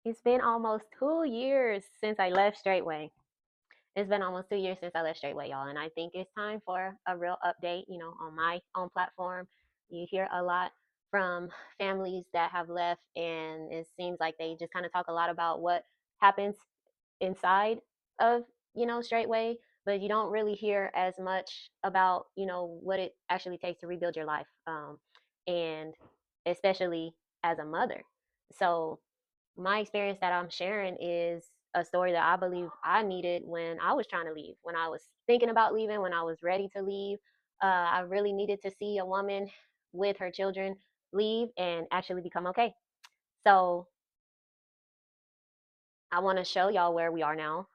It's been almost 2 years since I left Straightway. It's been almost 2 years since I left Straightway, y'all, and I think it's time for a real update. On my own platform, you hear a lot from families that have left, and it seems like they just kind of talk a lot about what happens inside of Straightway, but you don't really hear as much about what it actually takes to rebuild your life, and especially as a mother. So my experience that I'm sharing is a story that I believe I needed when I was trying to leave, when I was thinking about leaving, when I was ready to leave. I really needed to see a woman with her children leave and actually become okay. So I want to show y'all where we are now,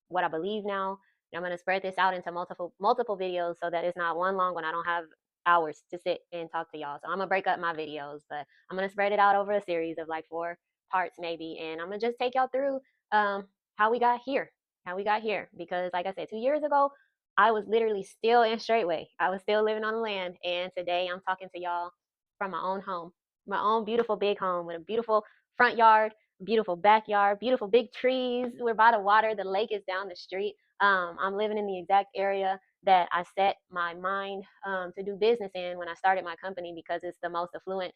what I believe now. And I'm going to spread this out into multiple videos so that it's not one long one. I don't have hours to sit and talk to y'all. So I'm going to break up my videos, but I'm going to spread it out over a series of like 4 parts maybe. And I'm going to just take y'all through how we got here, Because like I said, 2 years ago, I was literally still in Straightway. I was still living on the land. And today I'm talking to y'all from my own home, my own beautiful big home with a beautiful front yard, beautiful backyard, beautiful big trees. We're by the water. The lake is down the street. I'm living in the exact area that I set my mind to do business in when I started my company because it's the most affluent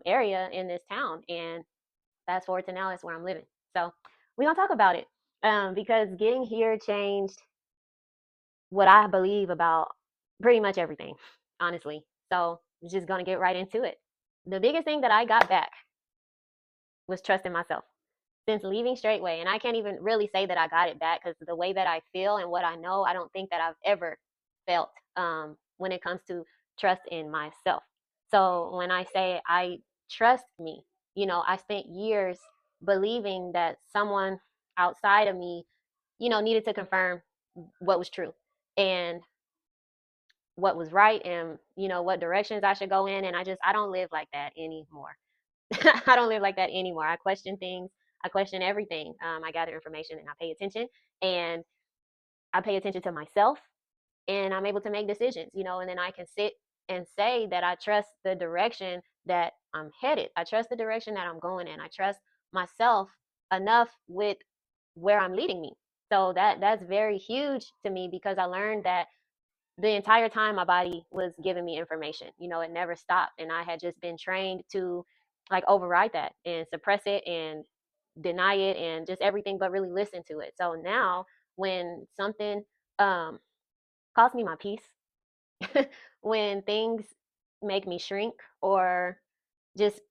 area in this town. And fast forward to now, it's where I'm living. So we're going to talk about it because getting here changed what I believe about pretty much everything, honestly. So I'm just going to get right into it. The biggest thing that I got back was trusting myself since leaving Straightway. And I can't even really say that I got it back because the way that I feel and what I know, I don't think that I've ever felt when it comes to trust in myself. So when I say I trust me, I spent years believing that someone outside of me, needed to confirm what was true and what was right and, what directions I should go in. And I don't live like that anymore. I don't live like that anymore. I question things. I question everything. I gather information and I pay attention. And I pay attention to myself and I'm able to make decisions, and then I can sit and say that I trust the direction that I'm headed. I trust the direction that I'm going in. I trust myself enough with where I'm leading me. So that's very huge to me because I learned that the entire time my body was giving me information. It never stopped. And I had just been trained to like override that and suppress it and deny it and just everything but really listen to it. So now when something costs me my peace, when things make me shrink or just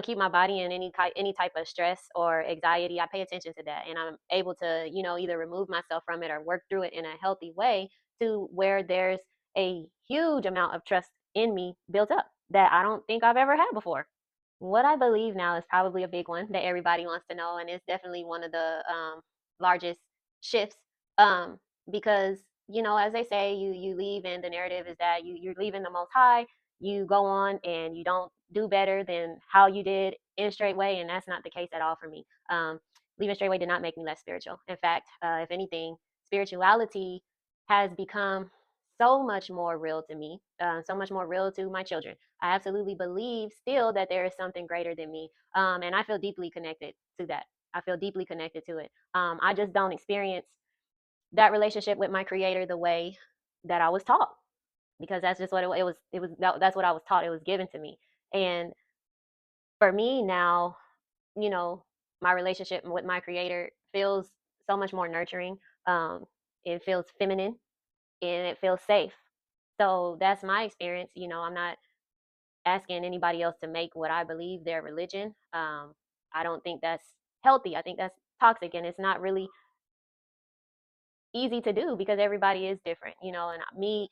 keep my body in any type of stress or anxiety, I pay attention to that and I'm able to either remove myself from it or work through it in a healthy way to where there's a huge amount of trust in me built up that I don't think I've ever had before. What I believe now is probably a big one that everybody wants to know, and it's definitely one of the largest shifts. Um, because as they say, you leave, and the narrative is that you're leaving the Most High. You go on, and you don't do better than how you did in Straightway, and that's not the case at all for me. Leaving Straightway did not make me less spiritual. In fact, if anything, spirituality has become so much more real to me, so much more real to my children. I absolutely believe still that there is something greater than me. And I feel deeply connected to that. I feel deeply connected to it. I just don't experience that relationship with my creator the way that I was taught because that's just what that's what I was taught. It was given to me. And for me now, you know, my relationship with my creator feels so much more nurturing. Um, it feels feminine and it feels safe. So that's my experience. I'm not asking anybody else to make what I believe their religion. I don't think that's healthy. I think that's toxic, and it's not really easy to do because everybody is different, And me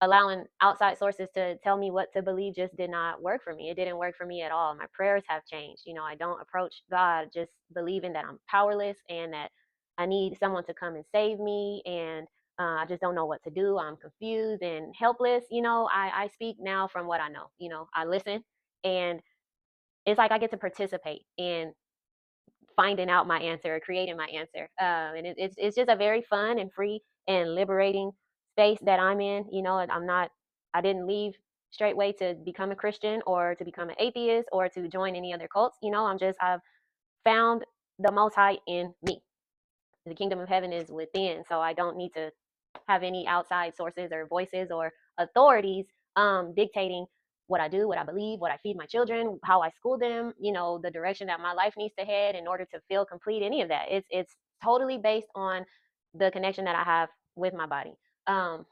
allowing outside sources to tell me what to believe just did not work for me. It didn't work for me at all. My prayers have changed. I don't approach God just believing that I'm powerless and that I need someone to come and save me, and I just don't know what to do. I'm confused and helpless. I speak now from what I know. I listen, and it's like I get to participate in finding out my answer or creating my answer. And it's just a very fun and free and liberating space that I'm in. I didn't leave Straightway to become a Christian or to become an atheist or to join any other cults. I've found the Most High in me. The kingdom of heaven is within, so I don't need to have any outside sources or voices or authorities dictating what I do, what I believe, what I feed my children, how I school them, the direction that my life needs to head in order to feel complete. Any of that, it's totally based on the connection that I have with my body. um,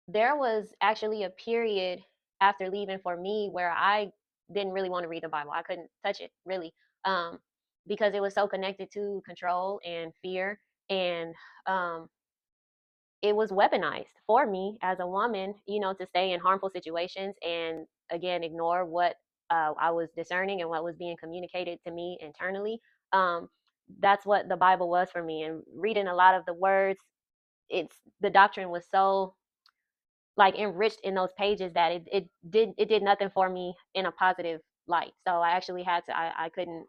there was actually a period after leaving for me where I didn't really want to read the Bible. I couldn't touch it really, um, because it was so connected to control and fear, and um, it was weaponized for me as a woman, to stay in harmful situations and again ignore what I was discerning and what was being communicated to me internally. Um, that's what the Bible was for me, and reading a lot of the words, it's the doctrine was so like enriched in those pages that it did nothing for me in a positive light. So I actually had to I couldn't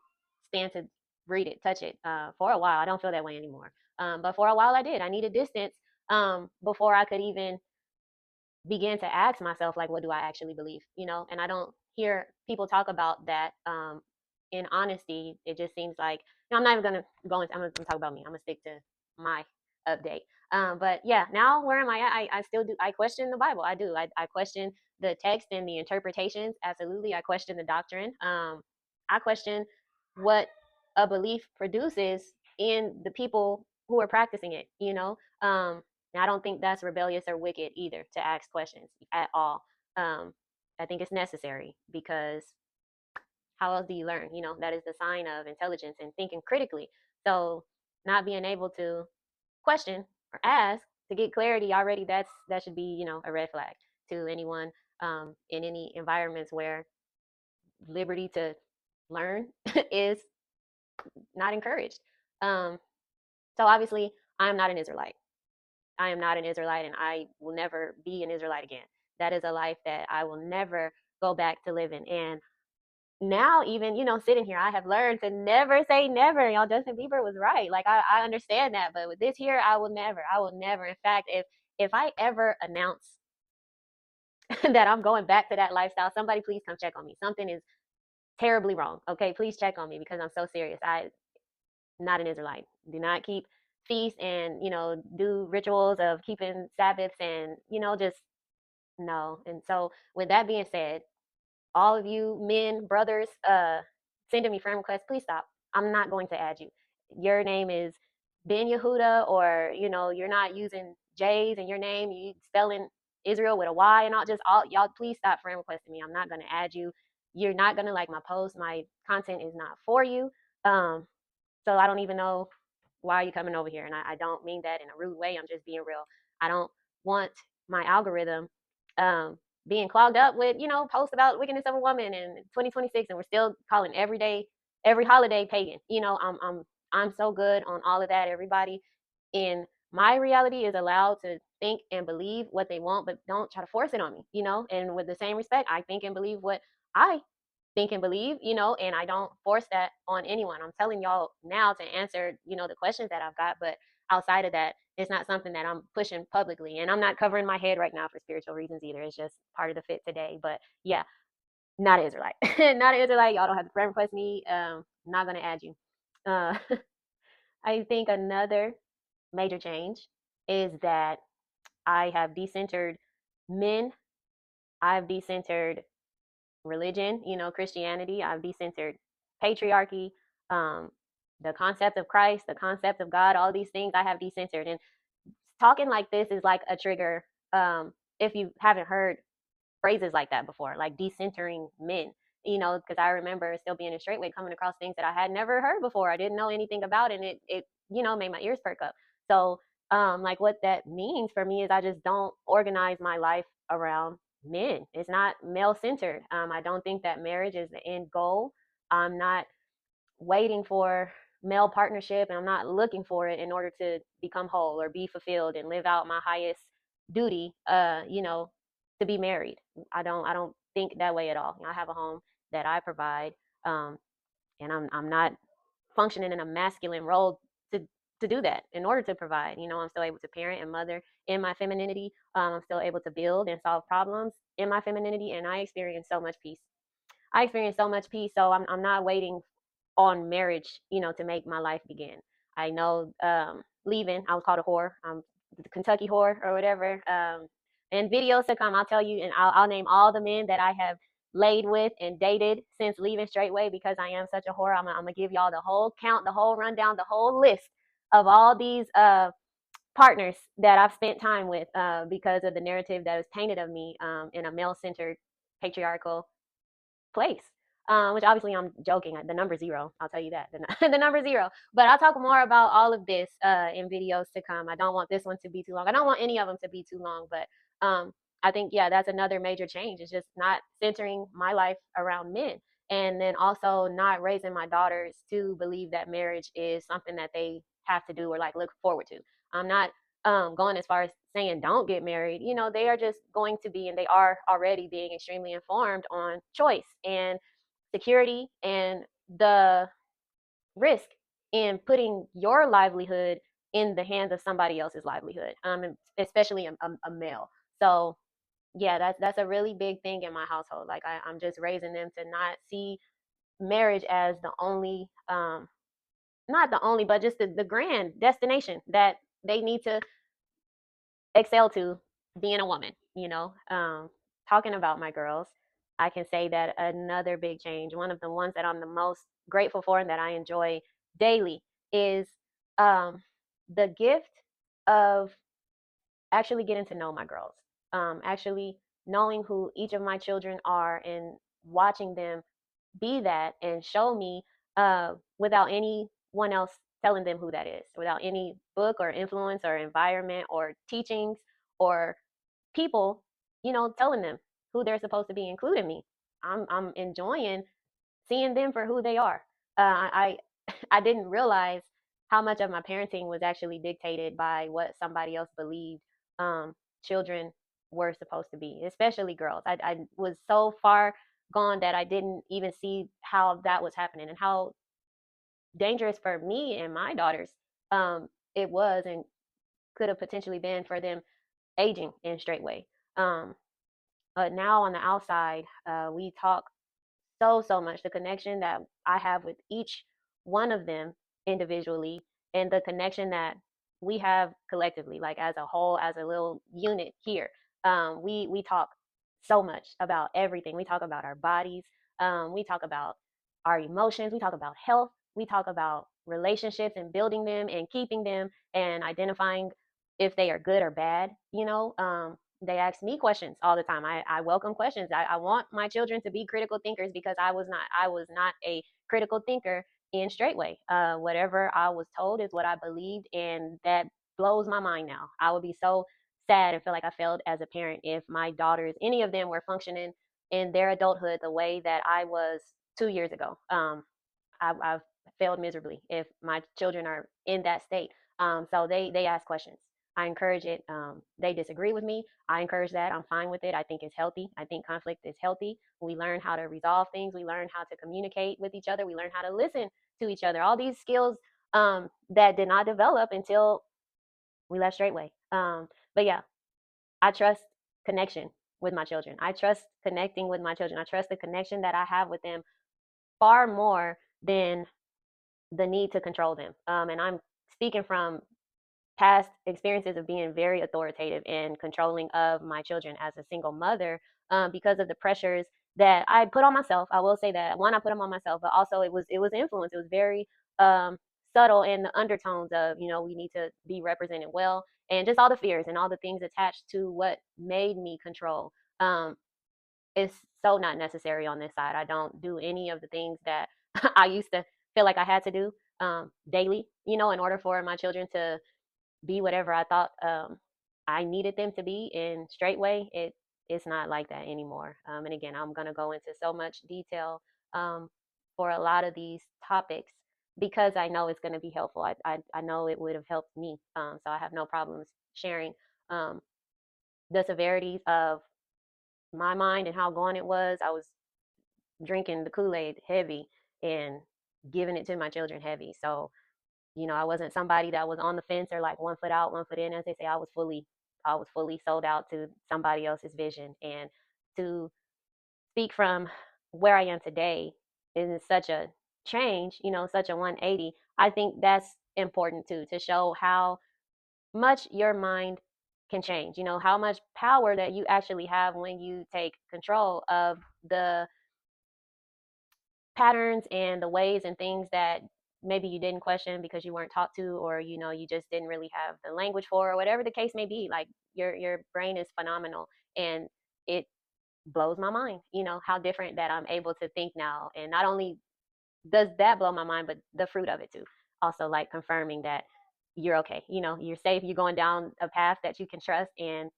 stand to read it, touch it for a while. I don't feel that way anymore. But for a while I did. I needed distance before I could even begin to ask myself, like, what do I actually believe, and I don't hear people talk about that in honesty. It just seems like, I'm not even gonna go into, I'm gonna talk about me. I'm gonna stick to my update. But yeah, now where am I at? I still do, I question the Bible. I do. I question the text and the interpretations. Absolutely. I question the doctrine. I question what a belief produces in the people who are practicing it, and I don't think that's rebellious or wicked either to ask questions at all. I think it's necessary because how else do you learn? That is the sign of intelligence and thinking critically. So not being able to question or ask to get clarity already, that should be, a red flag to anyone in any environments where liberty to learn is not encouraged. Um, so obviously, I'm not an Israelite. I am not an Israelite, and I will never be an Israelite again. That is a life that I will never go back to living. And now, even, sitting here, I have learned to never say never. Y'all, Justin Bieber was right. Like, I understand that. But with this here, I will never. I will never. In fact, if I ever announce that I'm going back to that lifestyle, somebody please come check on me. Something is terribly wrong. Okay, please check on me because I'm so serious. I'm not an Israelite. Do not keep feasts and, do rituals of keeping Sabbaths and, just no. And so with that being said, all of you men, brothers, sending me friend requests, please stop. I'm not going to add you. Your name is Ben Yehuda, or, you're not using J's in your name. You spelling Israel with a Y and all, just all y'all, please stop friend requesting me. I'm not going to add you. You're not going to like my post. My content is not for you. Um, so I don't even know why are you coming over here. And I don't mean that in a rude way. I'm just being real. I don't want my algorithm um, being clogged up with, posts about wickedness of a woman in 2026, and we're still calling every holiday pagan. I'm so good on all of that. Everybody in my reality is allowed to think and believe what they want, but don't try to force it on me. And with the same respect, I think and believe what I think and believe, and I don't force that on anyone. I'm telling y'all now to answer, the questions that I've got, but outside of that, it's not something that I'm pushing publicly. And I'm not covering my head right now for spiritual reasons either. It's just part of the fit today. But yeah, not an Israelite. Not an Israelite. Y'all don't have to friend request me. Not gonna add you. Uh, I think another major change is that I have decentered men. I've decentered religion, Christianity. I've decentered patriarchy, um, the concept of Christ, the concept of God, all these things I have decentered. And talking like this is like a trigger. If you haven't heard phrases like that before, like decentering men, because I remember still being in Straightway coming across things that I had never heard before. I didn't know anything about, and it made my ears perk up. So like what that means for me is I just don't organize my life around men. It's not male centered. I don't think that marriage is the end goal. I'm not waiting for male partnership, and I'm not looking for it in order to become whole or be fulfilled and live out my highest duty, to be married. I don't think that way at all. I have a home that I provide, um, and I'm not functioning in a masculine role to do that in order to provide. I'm still able to parent and mother in my femininity. I'm still able to build and solve problems in my femininity, and I experience so much peace. So I'm not waiting on marriage, to make my life begin. I know leaving, I was called a whore, the Kentucky whore or whatever. In videos to come, I'll tell you, and I'll name all the men that I have laid with and dated since leaving Straightway, because I am such a whore. I'm gonna give y'all the whole count, the whole rundown, the whole list of all these partners that I've spent time with, because of the narrative that was painted of me, in a male centered patriarchal place. Which obviously I'm joking. The number zero, I'll tell you that. The number zero. But I'll talk more about all of this in videos to come. I don't want this one to be too long. I don't want any of them to be too long. But I think, yeah, that's another major change. It's just not centering my life around men. And then also not raising my daughters to believe that marriage is something that they have to do or like look forward to. I'm not going as far as saying don't get married. They are just going to be, and they are already being extremely informed on choice and security and the risk in putting your livelihood in the hands of somebody else's livelihood, and especially a male. So yeah, that's a really big thing in my household. Like I'm just raising them to not see marriage as the only, not the only, but just the grand destination that they need to excel to being a woman. Talking about my girls, I can say that another big change, one of the ones that I'm the most grateful for and that I enjoy daily, is um, the gift of actually getting to know my girls, actually knowing who each of my children are and watching them be that and show me, without anyone else telling them who that is, without any book or influence or environment or teachings or people, telling them who they're supposed to be, including me. I'm enjoying seeing them for who they are. I I didn't realize how much of my parenting was actually dictated by what somebody else believed children were supposed to be, especially girls. I was so far gone that I didn't even see how that was happening and how dangerous for me and my daughters it was and could have potentially been for them aging in Straightway. Um, but now on the outside, we talk so much. The connection that I have with each one of them individually, and the connection that we have collectively, like as a whole, as a little unit here. We talk so much about everything. We talk about our bodies. We talk about our emotions. We talk about health. We talk about relationships and building them and keeping them and identifying if they are good or bad. They ask me questions all the time. I welcome questions. I want my children to be critical thinkers, because I was not a critical thinker in Straightway. Whatever I was told is what I believed, and that blows my mind now. I would be so sad and feel like I failed as a parent if my daughters, any of them, were functioning in their adulthood the way that I was 2 years ago. I've failed miserably if my children are in that state. So they ask questions. I encourage it. They disagree with me. I encourage that. I'm fine with it. I think it's healthy. I think conflict is healthy. We learn how to resolve things. We learn how to communicate with each other. We learn how to listen to each other. All these skills that did not develop until we left Straightway. But yeah, I trust connection with my children. I trust connecting with my children. I trust the connection that I have with them far more than the need to control them. And I'm speaking from past experiences of being very authoritative and controlling of my children as a single mother, because of the pressures that I put on myself. I will say that one, I put them on myself, but also it was influence. It was very subtle in the undertones of, we need to be represented well, and just all the fears and all the things attached to what made me control. Is so not necessary on this side. I don't do any of the things that I used to feel like I had to do daily, in order for my children to be whatever I thought I needed them to be in Straightway. It's not like that anymore. And again, I'm gonna go into so much detail um, for a lot of these topics, because I know it's gonna be helpful. I know it would have helped me. So I have no problems sharing um, the severities of my mind and how gone it was. I was drinking the Kool-Aid heavy and giving it to my children heavy. So I wasn't somebody that was on the fence or like one foot out, one foot in. As they say, I was fully sold out to somebody else's vision. And to speak from where I am today is such a change, such a 180, I think that's important too, to show how much your mind can change, how much power that you actually have when you take control of the patterns and the ways and things that maybe you didn't question because you weren't taught to, or you just didn't really have the language for, or whatever the case may be. Like, your brain is phenomenal, and it blows my mind, how different that I'm able to think now. And not only does that blow my mind, but the fruit of it too. Also, like, confirming that you're okay, you're safe, you're going down a path that you can trust. And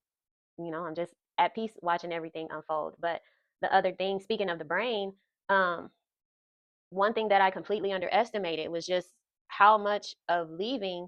I'm just at peace watching everything unfold. But the other thing, speaking of the brain, um one thing that I completely underestimated was just how much of leaving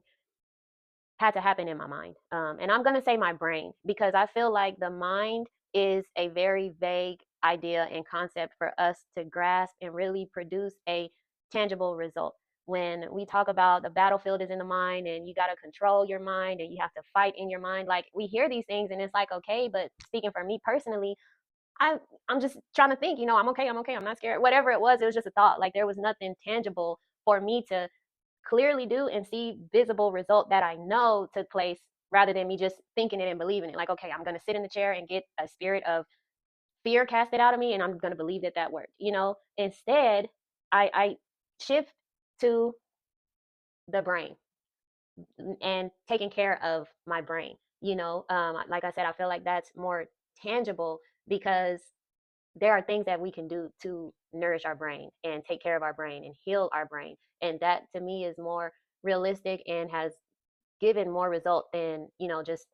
had to happen in my mind. And I'm going to say my brain, because I feel like the mind is a very vague idea and concept for us to grasp and really produce a tangible result. When we talk about the battlefield is in the mind, and you got to control your mind, and you have to fight in your mind, like, we hear these things and it's like, okay, but speaking for me personally, I I'm just trying to think, I'm okay, I'm not scared. Whatever it was just a thought. Like, there was nothing tangible for me to clearly do and see visible result that I know took place, rather than me just thinking it and believing it. Like, okay, I'm gonna sit in the chair and get a spirit of fear casted out of me, and I'm gonna believe that that worked. Instead, I shift to the brain and taking care of my brain. Like I said, I feel like that's more tangible, because there are things that we can do to nourish our brain and take care of our brain and heal our brain. And that, to me, is more realistic and has given more result than, just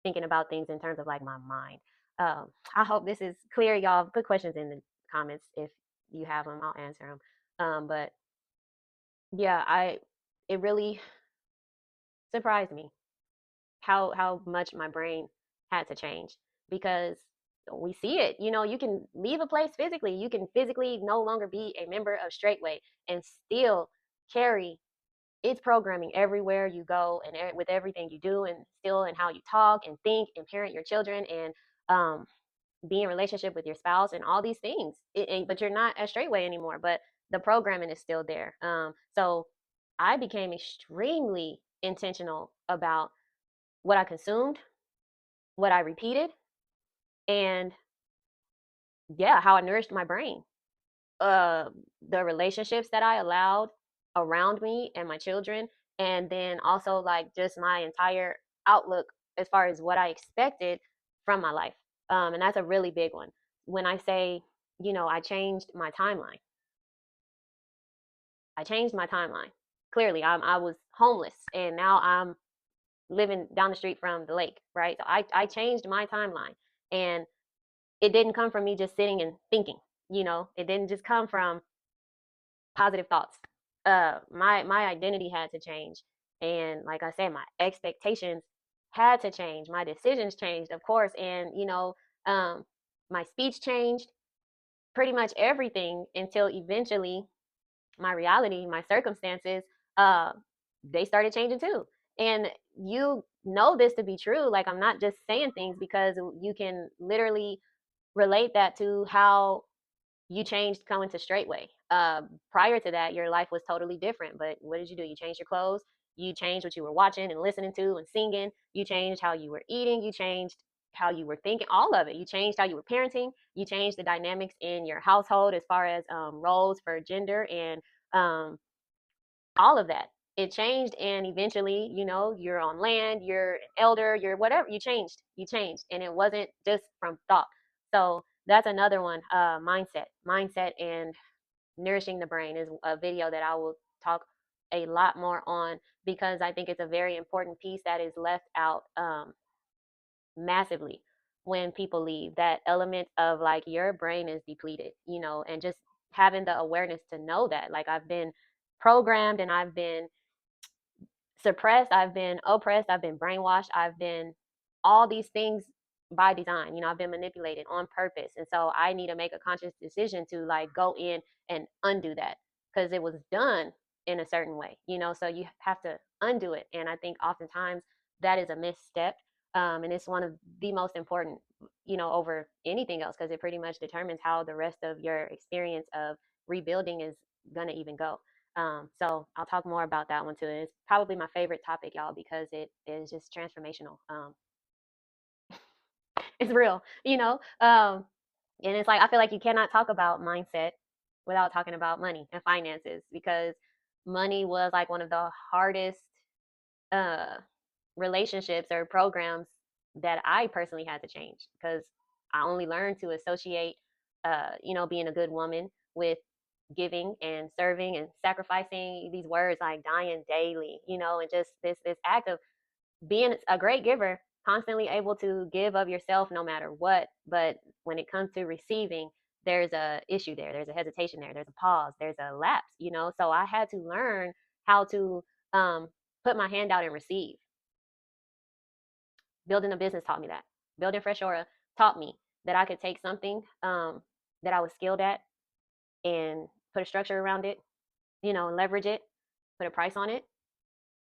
thinking about things in terms of, like, my mind. I hope this is clear, y'all. Put questions in the comments if you have them. I'll answer them. But yeah, it really surprised me how much my brain had to change, because we see it. You can leave a place physically. You can physically no longer be a member of Straightway and still carry its programming everywhere you go, and with everything you do, and still in how you talk and think and parent your children, and um, be in relationship with your spouse and all these things. But you're not at Straightway anymore. But the programming is still there. So I became extremely intentional about what I consumed, what I repeated, and yeah, how I nourished my brain. Uh, the relationships that I allowed around me and my children, and then also, like, just my entire outlook as far as what I expected from my life. And that's a really big one. When I say, I changed my timeline. I changed my timeline. Clearly, I was homeless, and now I'm living down the street from the lake, right? So I changed my timeline, and it didn't come from me just sitting and thinking. It didn't just come from positive thoughts. My identity had to change, and like I said, my expectations had to change. My decisions changed, of course, and um, my speech changed. Pretty much everything, until eventually my reality, my circumstances, uh, they started changing too. And you know this to be true. Like, I'm not just saying things, because you can literally relate that to how you changed coming to Straightway. Prior to that, your life was totally different. But what did you do? You changed your clothes. You changed what you were watching and listening to and singing. You changed how you were eating. You changed how you were thinking. All of it. You changed how you were parenting. You changed the dynamics in your household as far as roles for gender and um, all of that. It changed, and eventually, you're on land. You're an elder. You're whatever. You changed. You changed, and it wasn't just from thought. So that's another one. Mindset, and nourishing the brain is a video that I will talk a lot more on, because I think it's a very important piece that is left out massively when people leave. That element of, like, your brain is depleted, and just having the awareness to know that. Like, I've been programmed, and I've been suppressed, I've been oppressed, I've been brainwashed, I've been all these things by design. I've been manipulated on purpose. And so I need to make a conscious decision to, like, go in and undo that, because it was done in a certain way, so you have to undo it. And I think oftentimes that is a misstep. And it's one of the most important, over anything else, because it pretty much determines how the rest of your experience of rebuilding is gonna even go. So I'll talk more about that one too. It's probably my favorite topic, y'all, because it is just transformational. It's real, you know. And it's like I feel like you cannot talk about mindset without talking about money and finances, because money was like one of the hardest uh relationships or programs that I personally had to change, because I only learned to associate being a good woman with giving and serving and sacrificing, these words like dying daily, and just this act of being a great giver, constantly able to give of yourself no matter what. But when it comes to receiving, there's a issue there. There's a hesitation there. There's a pause. There's a lapse. So I had to learn how to um, put my hand out and receive. Building a business taught me that. Building Fresh Aura taught me that I could take something that I was skilled at and put a structure around it, leverage it, put a price on it,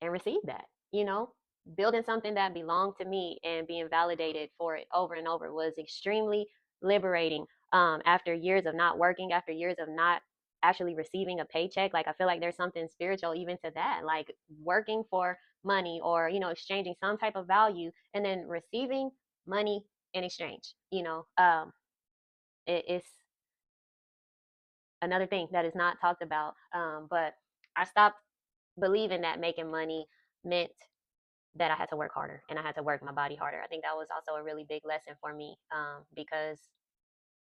and receive that. You know, Building something that belonged to me and being validated for it over and over was extremely liberating. After years of not working, after years of not actually receiving a paycheck, like I feel like there's something spiritual even to that, like working for money, or exchanging some type of value and then receiving money in exchange. It's another thing that is not talked about. But I stopped believing that making money meant that I had to work harder and I had to work my body harder. I think that was also a really big lesson for me,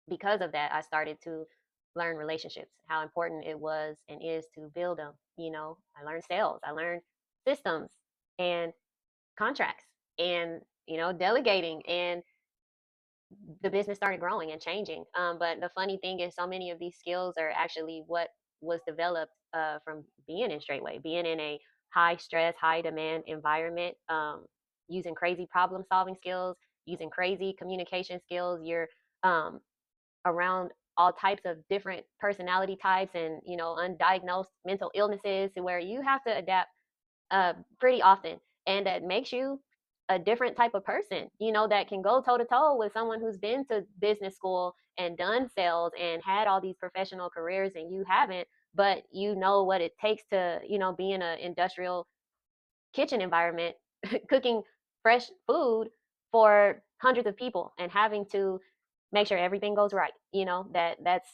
because of that, I started to learn relationships, how important it was and is to build them. I learned sales, I learned systems and contracts, and delegating, and the business started growing and changing. But the funny thing is, so many of these skills are actually what was developed from being in Straightway, being in a high stress, high demand environment, using crazy problem solving skills, using crazy communication skills. You're um, around all types of different personality types and undiagnosed mental illnesses, where you have to adapt pretty often, and that makes you a different type of person, that can go toe to toe with someone who's been to business school and done sales and had all these professional careers, and you haven't. But you know what it takes to be in an industrial kitchen environment, cooking fresh food for hundreds of people and having to make sure everything goes right. That's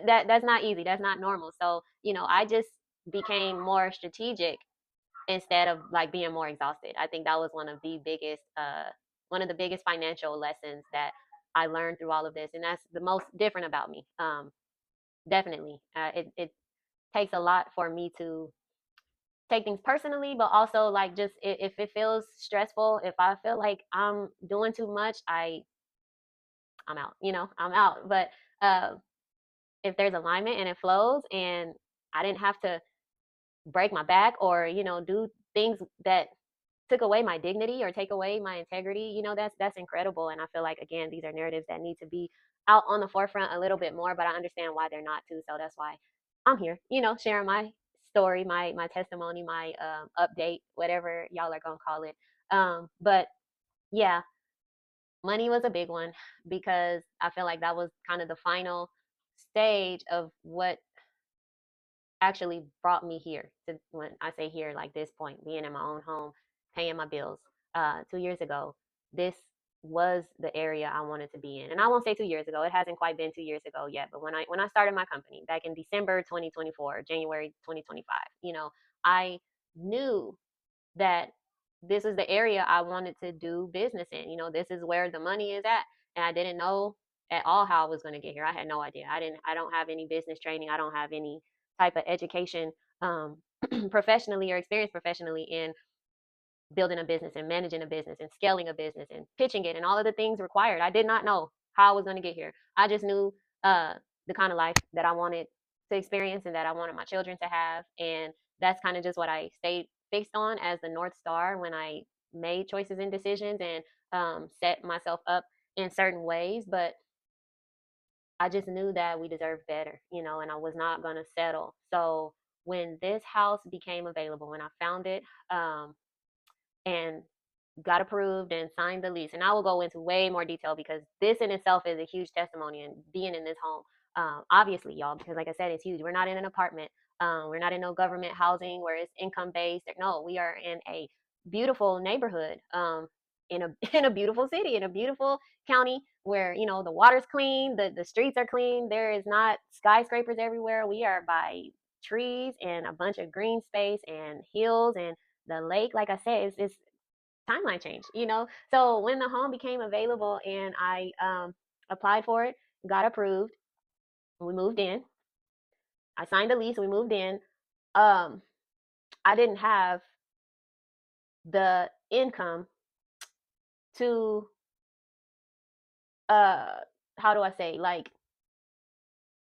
that's not easy, that's not normal. So I just became more strategic instead of like being more exhausted. I think that was one of the biggest financial lessons that I learned through all of this, and that's the most different about me. Definitely, it takes a lot for me to take things personally, but also like just if it feels stressful, if I feel like I'm doing too much, I'm out. I'm out. But uh, if there's alignment and it flows, and I didn't have to break my back or do things that took away my dignity or take away my integrity, that's incredible. And I feel like, again, these are narratives that need to be out on the forefront a little bit more, but I understand why they're not too. So that's why I'm here, sharing my story, my testimony, my update, whatever y'all are gonna call it. But yeah, money was a big one, because I feel like that was kind of the final stage of what actually brought me here. To when I say here, like this point, being in my own home, paying my bills. 2 years ago, this was the area I wanted to be in, and I won't say 2 years ago. It hasn't quite been 2 years ago yet. But when I started my company back in December 2024, January 2025, I knew that this is the area I wanted to do business in. This is where the money is at. And I didn't know at all how I was going to get here. I had no idea. I don't have any business training. I don't have any type of education professionally or experience professionally in building a business and managing a business and scaling a business and pitching it and all of the things required. I did not know how I was going to get here. I just knew uh, the kind of life that I wanted to experience and that I wanted my children to have. And that's kind of just what I stayed fixed on as the North Star when I made choices and decisions and set myself up in certain ways. But I just knew that we deserved better, and I was not going to settle. So when this house became available, when I found it, and got approved and signed the lease. And I will go into way more detail because this in itself is a huge testimony and being in this home. Obviously, y'all, because like I said, it's huge. We're not in an apartment. We're not in no government housing where it's income based. No, we are in a beautiful neighborhood, in a in a beautiful city, in a beautiful county where the water's clean, the streets are clean. There is not skyscrapers everywhere. We are by trees and a bunch of green space and hills and the lake. Like I said, it's timeline change. So when the home became available and I applied for it, got approved, we moved in. I signed a lease. We moved in. Um, I didn't have the income to uh, how do I say, like,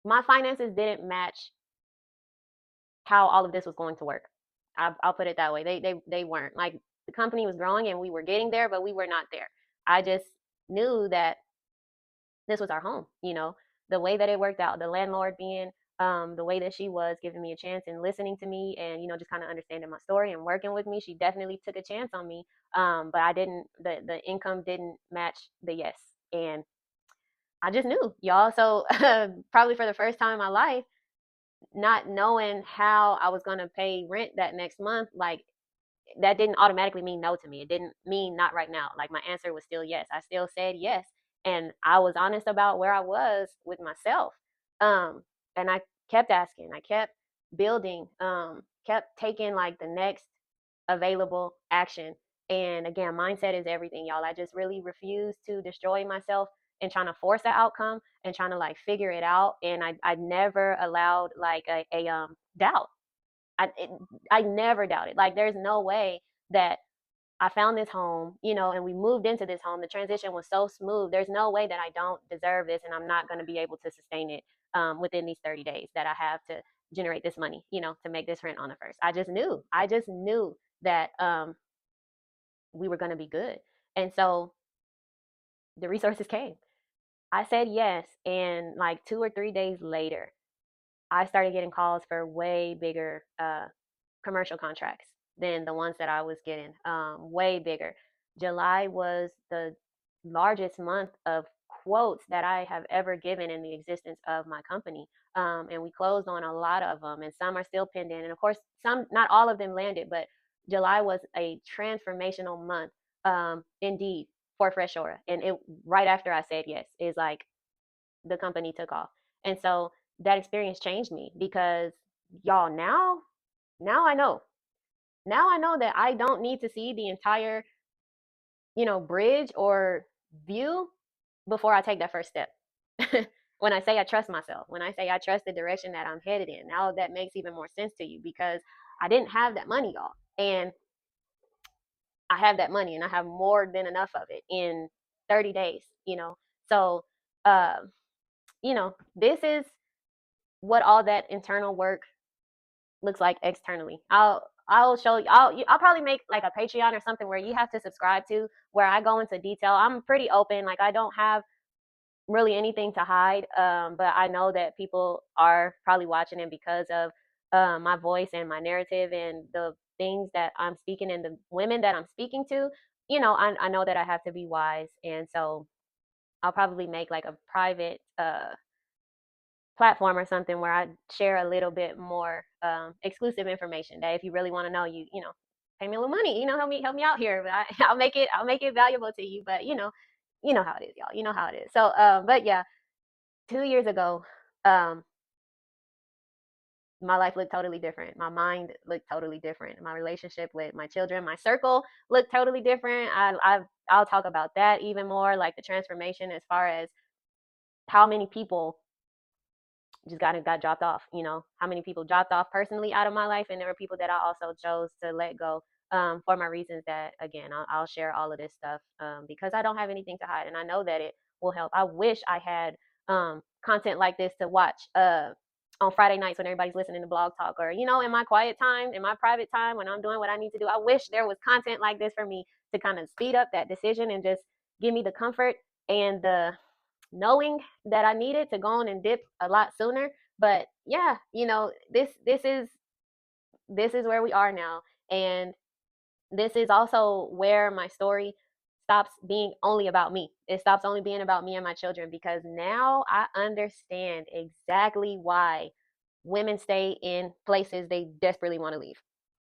my finances didn't match how all of this was going to work. I'll put it that way. They weren't, like, the company was growing and we were getting there, but we were not there. I just knew that this was our home. The way that it worked out, the landlord being the way that she was giving me a chance and listening to me and just kind of understanding my story and working with me. She definitely took a chance on me. But I didn't. The income didn't match the yes, and I just knew, y'all. So probably for the first time in my life, not knowing how I was gonna pay rent that next month, like, that didn't automatically mean no to me. It didn't mean not right now. Like, my answer was still yes. I still said yes. And I was honest about where I was with myself. And I kept asking, I kept building, kept taking like the next available action. And again, mindset is everything, y'all. I just really refuse to destroy myself and trying to force that outcome and trying to like figure it out. And I never allowed like a doubt. I it, I never doubted. Like, there's no way that I found this home, and we moved into this home. The transition was so smooth. There's no way that I don't deserve this, and I'm not going to be able to sustain it within these 30 days that I have to generate this money, to make this rent on the first. I just knew. I just knew that we were going to be good, and so the resources came. I said yes, and like 2 or 3 days later, I started getting calls for way bigger commercial contracts than the ones that I was getting. Way bigger. July was the largest month of quotes that I have ever given in the existence of my company. And we closed on a lot of them, and some are still pending. And of course, some, not all of them landed, but July was a transformational month, indeed, for Fresh Aura. And it right after I said yes is like the company took off. And so that experience changed me because, y'all, now I know. Now I know that I don't need to see the entire, bridge or view before I take that first step. When I say I trust myself, when I say I trust the direction that I'm headed in, now that makes even more sense to you because I didn't have that money, y'all. And I have that money and I have more than enough of it in 30 days. So, uh, this is what all that internal work looks like externally. I'll show you. I'll probably make like a Patreon or something where you have to subscribe to, where I go into detail. I'm pretty open. Like, I don't have really anything to hide. But I know that people are probably watching it because of my voice and my narrative and the things that I'm speaking and the women that I'm speaking to. I know that I have to be wise, and so I'll probably make like a private platform or something where I share a little bit more exclusive information that if you really want to know, pay me a little money, help me out here. But I'll make it valuable to you. But you know how it is, y'all. You know how it is. So, but yeah, 2 years ago, um, my life looked totally different. My mind looked totally different. My relationship with my children, my circle looked totally different. I'll talk about that even more, like the transformation as far as how many people just got dropped off. How many people dropped off personally out of my life, and there were people that I also chose to let go for my reasons that, again, I'll share all of this stuff because I don't have anything to hide, and I know that it will help. I wish I had content like this to watch on Friday nights when everybody's listening to Blog Talk, or in my quiet time, in my private time when I'm doing what I need to do. I wish there was content like this for me to kind of speed up that decision and just give me the comfort and the knowing that I needed to go on and dip a lot sooner. But yeah, this is where we are now, and this is also where my story stops being only about me. It stops only being about me and my children, because now I understand exactly why women stay in places they desperately want to leave.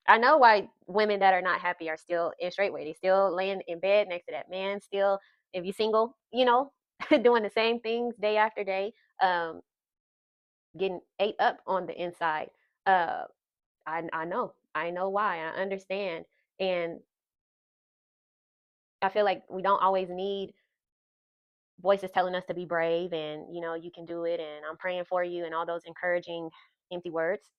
I know why women that are not happy are still in Straightway. They still laying in bed next to that man. Still, if you single, doing the same things day after day, um, getting ate up on the inside. Uh, I know why. I understand, and I feel like we don't always need voices telling us to be brave, and you can do it, and I'm praying for you, and all those encouraging empty words.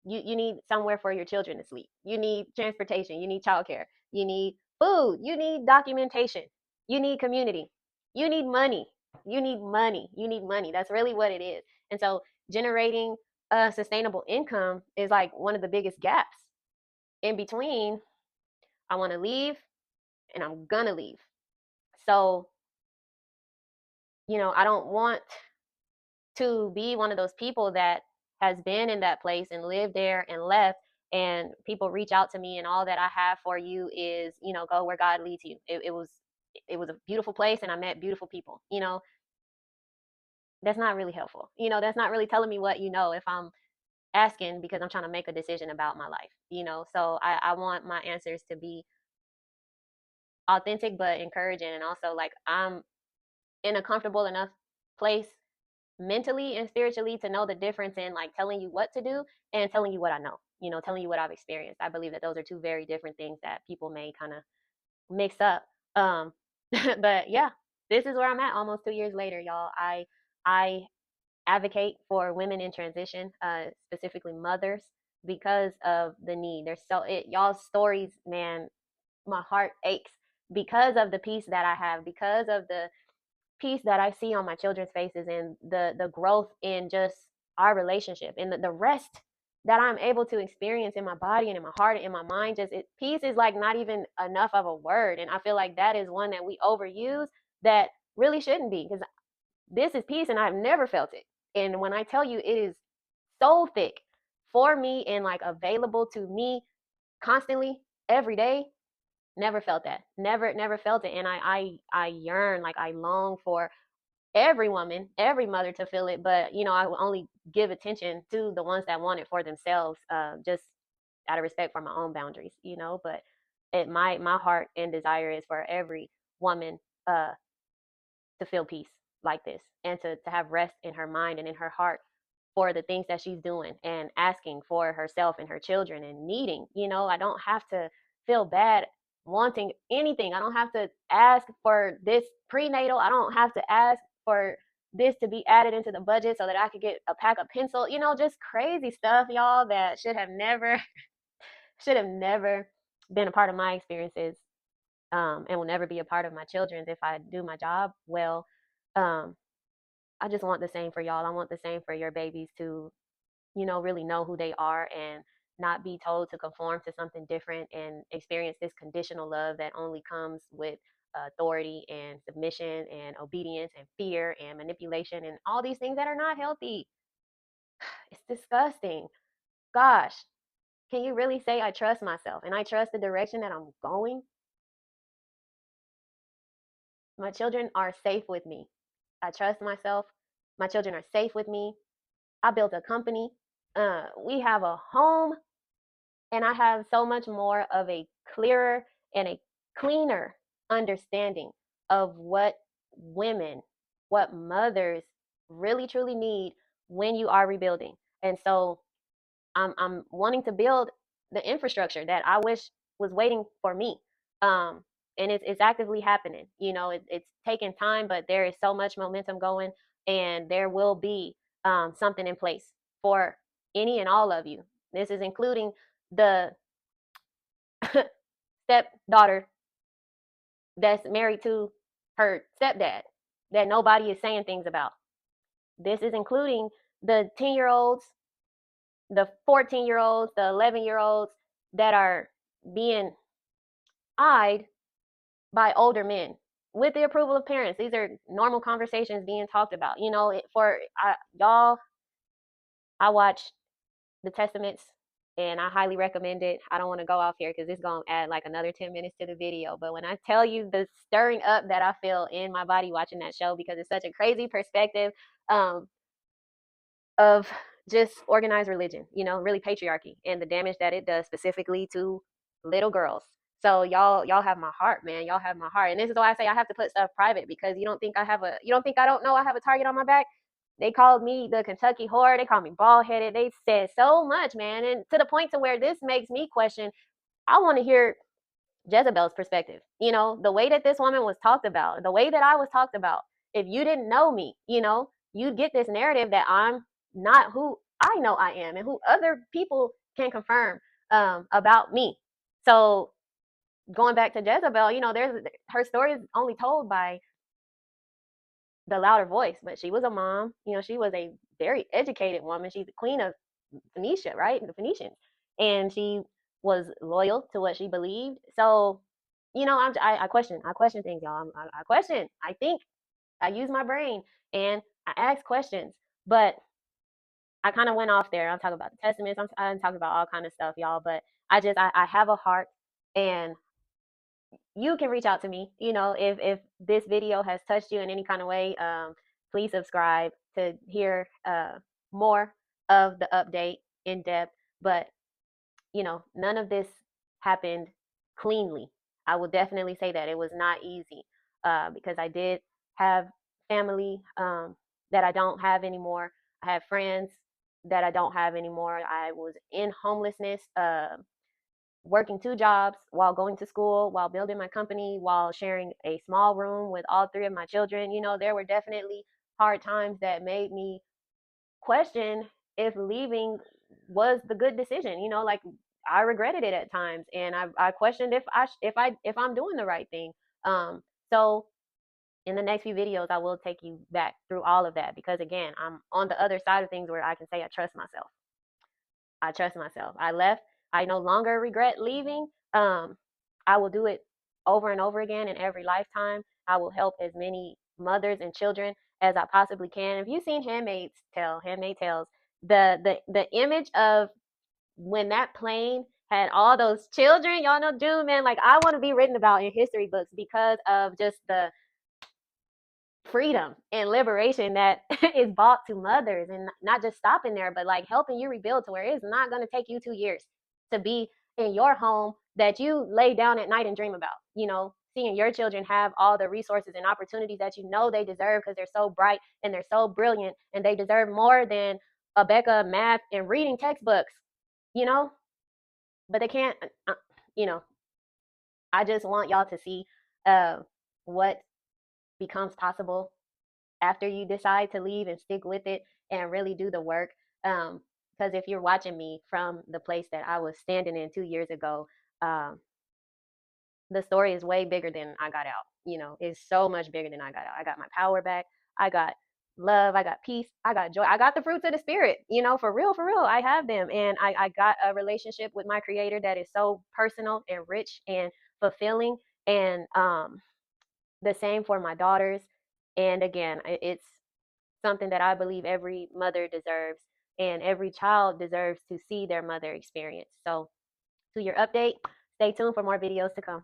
You need somewhere for your children to sleep. You need transportation. You need childcare. You need food. You need documentation. You need community. You need money. You need money. You need money. That's really what it is. And so generating a sustainable income is like one of the biggest gaps in between. I want to leave, and I'm gonna leave. So I don't want to be one of those people that has been in that place and lived there and left, and people reach out to me and all that I have for you is go where God leads you. It was a beautiful place, and I met beautiful people. That's not really helpful. That's not really telling me what if I'm asking because I'm trying to make a decision about my life. So I want my answers to be authentic but encouraging, and also like I'm in a comfortable enough place mentally and spiritually to know the difference in like telling you what to do and telling you what I know, telling you what I've experienced. I believe that those are two very different things that people may kind of mix up. But yeah, this is where I'm at almost 2 years later, y'all. I advocate for women in transition, specifically mothers, because of the need. There's y'all's stories, man, my heart aches because of the peace that I have, because of the peace that I see on my children's faces, and the growth in just our relationship, and the rest that I'm able to experience in my body and in my heart and in my mind. Peace is like not even enough of a word, and I feel like that is one that we overuse that really shouldn't be, because this is peace and I've never felt it. And when I tell you, it is so thick for me and like available to me constantly every day. Never felt that. Never felt it. And I yearn, like I long for every woman, every mother to feel it, but I will only give attention to the ones that want it for themselves, just out of respect for my own boundaries. But my heart and desire is for every woman uh, to feel peace like this, and to have rest in her mind and in her heart for the things that she's doing and asking for herself and her children and needing. I don't have to feel bad wanting anything. I don't have to ask for this prenatal. I don't have to ask for this to be added into the budget so that I could get a pack of pencil, just crazy stuff, y'all, that should have never been a part of my experiences, and will never be a part of my children's if I do my job well. Um, I just want the same for y'all. I want the same for your babies to really know who they are and not be told to conform to something different and experience this conditional love that only comes with authority and submission and obedience and fear and manipulation and all these things that are not healthy. It's disgusting. Gosh, can you really say I trust myself and I trust the direction that I'm going? My children are safe with me. I trust myself. My children are safe with me. I built a company. We have a home, and I have so much more of a clearer and a cleaner understanding of what women, what mothers really truly need when you are rebuilding. And so I'm wanting to build the infrastructure that I wish was waiting for me. Um, and it's actively happening. It's taking time, but there is so much momentum going, and there will be something in place for any and all of you. This is including the stepdaughter that's married to her stepdad that nobody is saying things about. This is including the 10-year-olds, the 14-year-olds, the 11-year-olds that are being eyed by older men with the approval of parents. These are normal conversations being talked about. Y'all, I watch the Testaments and I highly recommend it. I don't want to go off here because it's going to add like another 10 minutes to the video. But when I tell you the stirring up that I feel in my body watching that show, because it's such a crazy perspective, um, of just organized religion, really patriarchy and the damage that it does specifically to little girls. So y'all have my heart, man. Y'all have my heart. And this is why I say I have to put stuff private, because you don't think I don't know I have a target on my back? They called me the Kentucky whore. They called me bald headed. They said so much, man. And to the point to where this makes me question, I want to hear Jezebel's perspective. The way that this woman was talked about, the way that I was talked about. If you didn't know me, you'd get this narrative that I'm not who I know I am and who other people can confirm about me. So going back to Jezebel, there's her story is only told by the louder voice, but she was a mom. She was a very educated woman. She's the queen of Phoenicia, right? The Phoenicians, and she was loyal to what she believed. So, I question things, y'all. I question. I think. I use my brain and I ask questions, but I kind of went off there. I'm talking about the testaments. I'm talking about all kind of stuff, y'all. But I have a heart, and you can reach out to me. If this video has touched you in any kind of way, please subscribe to hear more of the update in depth. But none of this happened cleanly. I will definitely say that it was not easy, because I did have family that I don't have anymore. I have friends that I don't have anymore. I was in homelessness, working two jobs while going to school, while building my company, while sharing a small room with all three of my children. There were definitely hard times that made me question if leaving was the good decision. Like I regretted it at times, and I questioned if I'm doing the right thing. So in the next few videos, I will take you back through all of that, because again, I'm on the other side of things where I can say I trust myself. I trust myself. I left. I no longer regret leaving. I will do it over and over again in every lifetime. I will help as many mothers and children as I possibly can. If you've seen Handmaid's Tales, the image of when that plane had all those children, y'all know June, man. Like I want to be written about in history books because of just the freedom and liberation that is brought to mothers, and not just stopping there, but like helping you rebuild to where it's not going to take you 2 years to be in your home that you lay down at night and dream about, seeing your children have all the resources and opportunities that they deserve, because they're so bright and they're so brilliant, and they deserve more than a Becca math and reading textbooks, you know but they can't. You know I just want y'all to see what becomes possible after you decide to leave and stick with it and really do the work. Because if you're watching me from the place that I was standing in 2 years ago, um, the story is way bigger than I got out. It's so much bigger than I got out. I got my power back. I got love. I got peace. I got joy. I got the fruits of the spirit. For real, for real. I have them. And I got a relationship with my creator that is so personal and rich and fulfilling. And the same for my daughters. And again, it's something that I believe every mother deserves, and every child deserves to see their mother experience. So, to your update, stay tuned for more videos to come.